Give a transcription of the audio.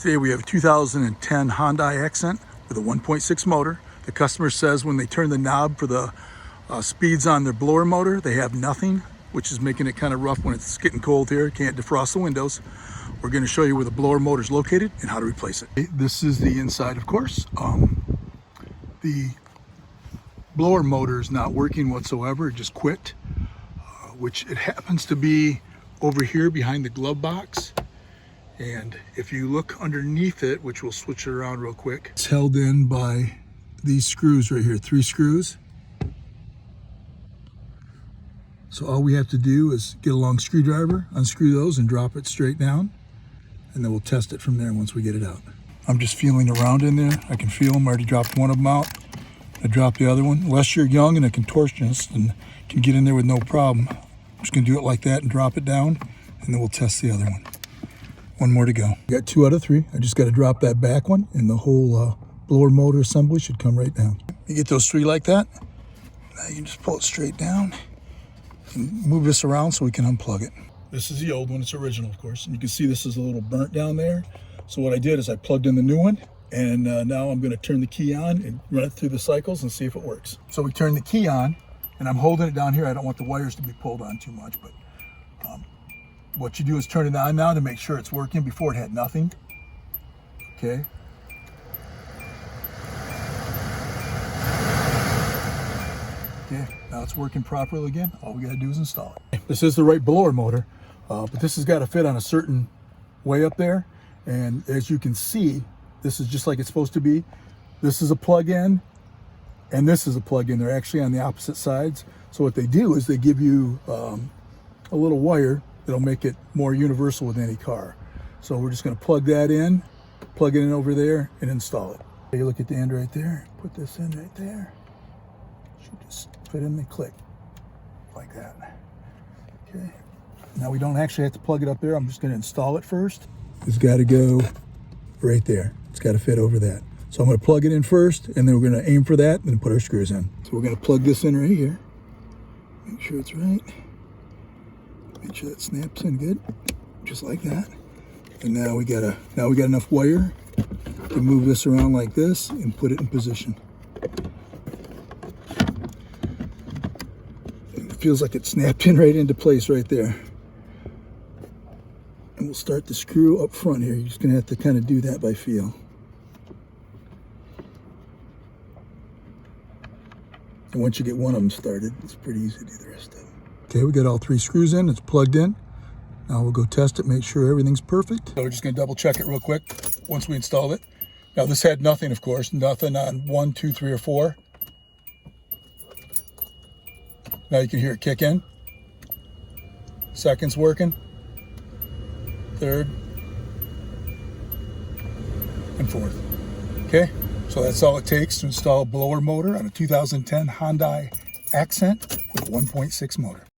Today we have a 2010 Hyundai Accent with a 1.6 motor. The customer says when they turn the knob for the speeds on their blower motor, they have nothing, which is making it kind of rough when it's getting cold here. Can't defrost the windows. We're going to show you where the blower motor is located and how to replace it. This is the inside, of course. The blower motor is not working whatsoever. It just quit, which it happens to be over here behind the glove box. And if you look underneath it, which we'll switch it around real quick, it's held in by these screws right here, 3 screws. So all we have to do is get a long screwdriver, unscrew those and drop it straight down. And then we'll test it from there once we get it out. I'm just feeling around in there. I can feel them. I already dropped one of them out. I dropped the other one. Unless you're young and a contortionist and can get in there with no problem. I'm just gonna do it like that and drop it down, and then we'll test the other one. One more to go. Got 2 out of 3. I just got to drop that back one, and the whole blower motor assembly should come right down. You get those 3 like that. Now you can just pull it straight down and move this around so we can unplug it. This is the old one. It's original, of course. And you can see this is a little burnt down there. So what I did is I plugged in the new one, and now I'm going to turn the key on and run it through the cycles and see if it works. So we turn the key on, and I'm holding it down here. I don't want the wires to be pulled on too much, but what you do is turn it on now to make sure it's working. Before it had nothing. Okay. Okay, now it's working properly again. All we gotta do is install it. This is the right blower motor, but this has got to fit on a certain way up there. And as you can see, this is just like it's supposed to be. This is a plug-in, and this is a plug-in. They're actually on the opposite sides. So what they do is they give you a little wire that'll make it more universal with any car. So we're just going to plug that in, plug it in over there, and install it. You look at the end right there, put this in right there. Should just fit in the click like that. Okay. Now we don't actually have to plug it up there. I'm just going to install it first. It's got to go right there. It's got to fit over that. So I'm going to plug it in first, and then we're going to aim for that and then put our screws in. So we're going to plug this in right here. Make sure it's right. Make sure that snaps in good, just like that. And now we got enough wire to move this around like this and put it in position. And it feels like it snapped in right into place right there. And we'll start the screw up front here. You're just gonna have to kind of do that by feel. And once you get one of them started, it's pretty easy to do the rest of them. Okay, we got all 3 screws in, it's plugged in. Now we'll go test it, make sure everything's perfect. So we're just gonna double check it real quick once we installed it. Now this had nothing, of course, nothing on 1, 2, 3, or 4. Now you can hear it kick in. Second's working. Third. And fourth. Okay, so that's all it takes to install a blower motor on a 2010 Hyundai Accent with a 1.6 motor.